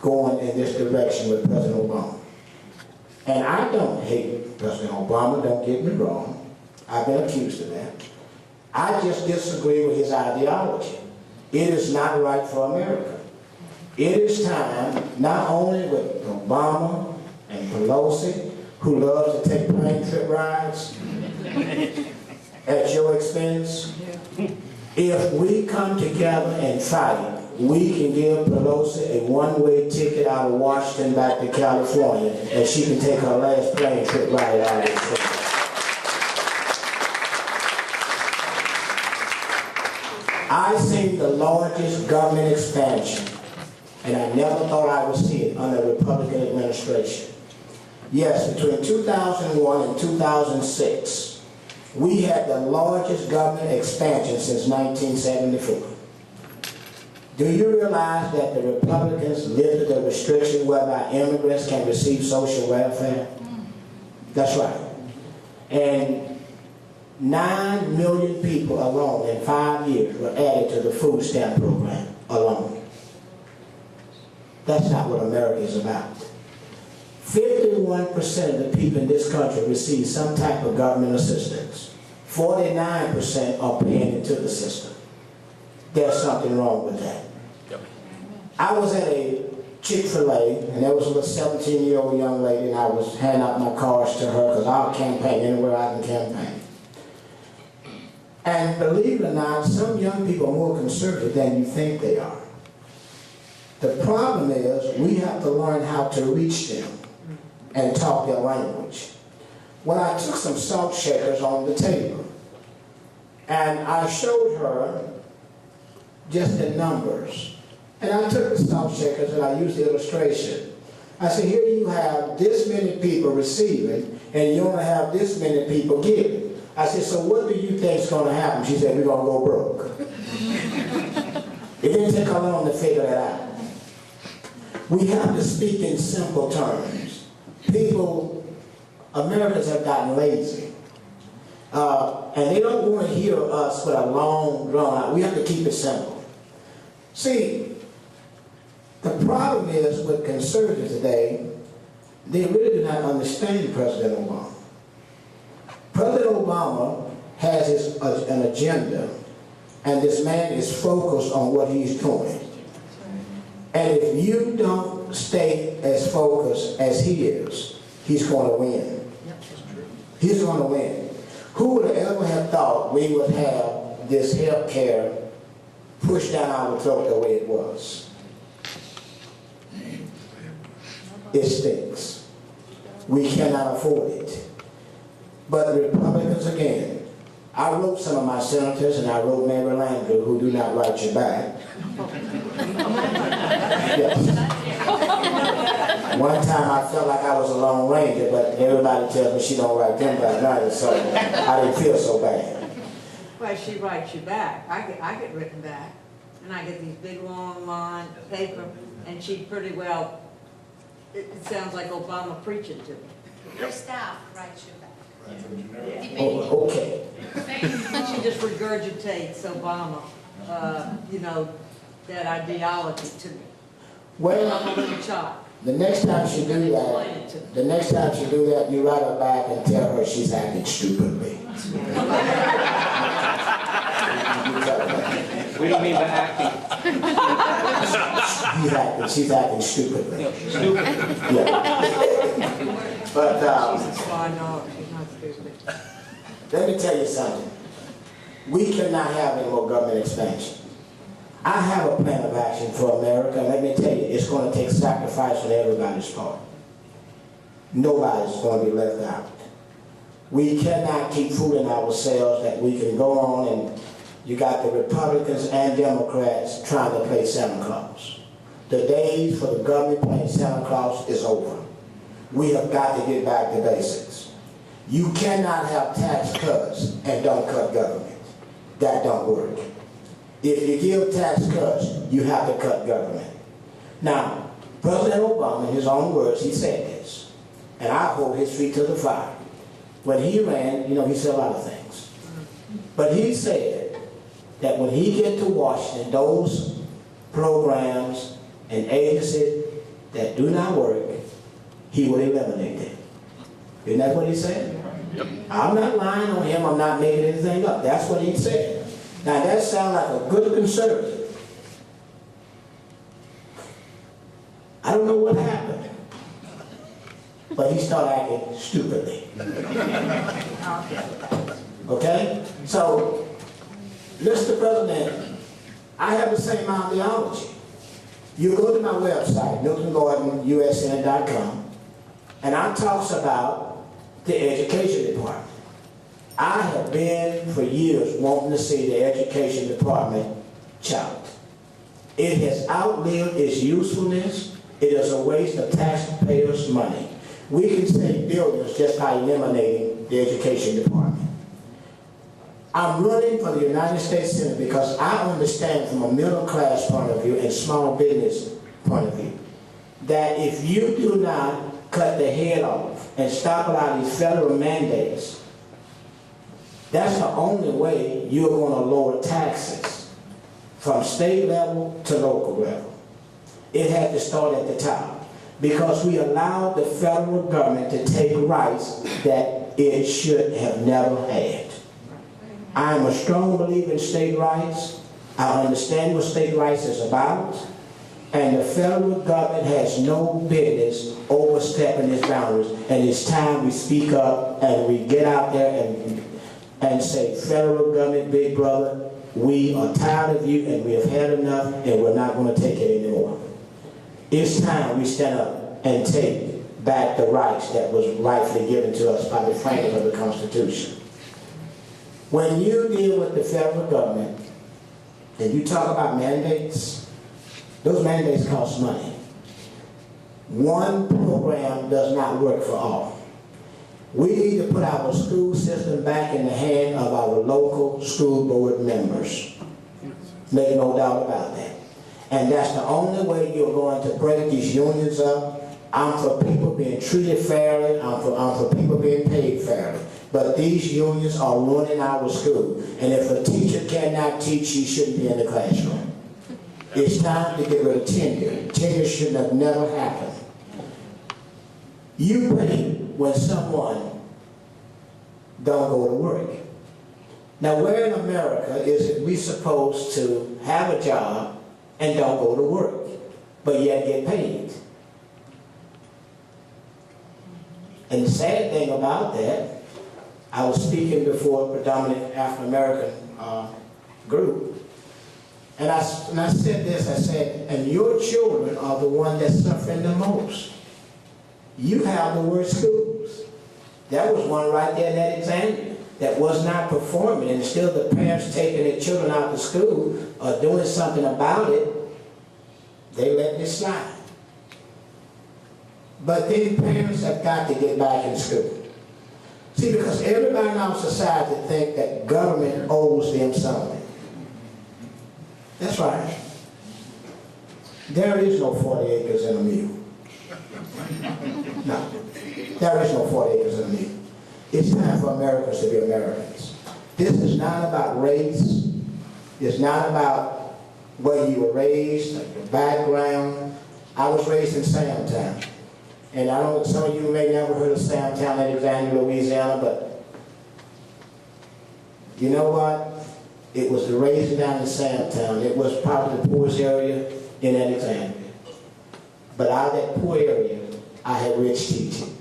going in this direction with President Obama. And I don't hate President Obama, don't get me wrong. I've been accused of that. I just disagree with his ideology. It is not right for America. It is time, not only with Obama and Pelosi, who loves to take plane trip rides at your expense, if we come together and fight, we can give Pelosi a one-way ticket out of Washington back to California, and she can take her last plane trip ride out of the state. I've seen the largest government expansion, and I never thought I would see it under a Republican administration. Yes, between 2001 and 2006, we had the largest government expansion since 1974. Do you realize that the Republicans lifted the restriction whereby immigrants can receive social welfare? That's right. And 9 million people alone in 5 years were added to the food stamp program alone. That's not what America is about. 51% of the people in this country receive some type of government assistance. 49% are paying into the system. There's something wrong with that. I was at a Chick-fil-A, and there was a little 17-year-old young lady, and I was handing out my cards to her because I'll campaign anywhere I can campaign. And believe it or not, some young people are more conservative than you think they are. The problem is we have to learn how to reach them and talk their language. Well, I took some salt shakers on the table, and I showed her just the numbers. And I took the salt shakers and I used the illustration. I said, here you have this many people receiving, and you only have this many people giving. I said, so what do you think is going to happen? She said, we're going to go broke. It didn't take her long to figure that out. We have to speak in simple terms. People, Americans have gotten lazy. And they don't want to hear us with a long drawn out. We have to keep it simple. See, the problem is with conservatives today, they really do not understand President Obama. President Obama has an agenda, and this man is focused on what he's doing. And if you don't stay as focused as he is, he's going to win. He's going to win. Who would ever have thought we would have this health care pushed down our throat the way it was? It stinks. We cannot afford it. But the Republicans, again, I wrote some of my senators, and I wrote Mary Landrieu, who do not write you back. Yes. One time I felt like I was a Lone Ranger, but everybody tells me she don't write them back either, so I didn't feel so bad. Well, she writes you back. I get written back, and I get these big long lines of paper, and she pretty well, it sounds like Obama preaching to me. Your staff writes you back. Oh, okay. She just regurgitates Obama, you know, that ideology to me. Well, I'm a little child. the next time she do that, you write her back and tell her she's acting stupidly. What do you mean by acting? She's acting stupidly. No, stupid. Yeah. But No, she's not stupid. let me tell you something. We cannot have any more government expansion. I have a plan of action for America, and let me tell you, it's going to take sacrifice on everybody's part. Nobody's going to be left out. We cannot keep fooling ourselves that we can go on and you got the Republicans and Democrats trying to play Santa Claus. The days for the government playing Santa Claus is over. We have got to get back to basics. You cannot have tax cuts and don't cut government. That don't work. If you give tax cuts, you have to cut government. Now, President Obama, in his own words, he said this, and I hold his feet to the fire. When he ran, you know, he said a lot of things. But he said that when he get to Washington, those programs and agencies that do not work, he will eliminate them. Isn't that what he said? Yep. I'm not lying on him. I'm not making anything up. That's what he said. Now that sounds like a good conservative. I don't know what happened, but he started acting stupidly. Okay? So, Mr. President, I have the same ideology. You go to my website, miltongordonusn.com, and I talks about the education department. I have been for years wanting to see the education department challenged. It has outlived its usefulness. It is a waste of taxpayers' money. We can save billions just by eliminating the education department. I'm running for the United States Senate because I understand from a middle class point of view and small business point of view that if you do not cut the head off and stop a lot of these federal mandates, that's the only way you're going to lower taxes from state level to local level. It had to start at the top because we allowed the federal government to take rights that it should have never had. I am a strong believer in state rights. I understand what state rights is about. And the federal government has no business overstepping its boundaries. And it's time we speak up and we get out there and say, federal government, big brother, we are tired of you and we have had enough and we're not going to take it anymore. It's time we stand up and take back the rights that was rightfully given to us by the framing of the Constitution. When you deal with the federal government and you talk about mandates, those mandates cost money. One program does not work for all. We need to put our school system back in the hand of our local school board members. Make no doubt about that. And that's the only way you're going to break these unions up. I'm for people being treated fairly. I'm for people being paid fairly. But these unions are ruining our school. And if a teacher cannot teach, she shouldn't be in the classroom. It's time to get rid of tenure. Tenure should have never happened. You pay when someone don't go to work. Now, where in America is it we supposed to have a job and don't go to work, but yet get paid? And the sad thing about that, I was speaking before a predominant African-American group, and I said this, I said, and your children are the ones that's suffering the most. You have the worst schools. There was one right there in that exam that was not performing, and still the parents taking their children out of school or doing something about it, they let it slide. But these parents have got to get back in school. See, because everybody in our society thinks that government owes them something. That's right. There is no 40 acres in a mule. No. There is no 40 acres in a mule. It's time for Americans to be Americans. This is not about race. It's not about where you were raised, your background. I was raised in Samtown. And I know some of you may never heard of Samtown, Alexandria, Louisiana, but you know what? It was the raising down in Samtown. It was probably the poorest area in Alexandria. But out of that poor area, I had rich teaching.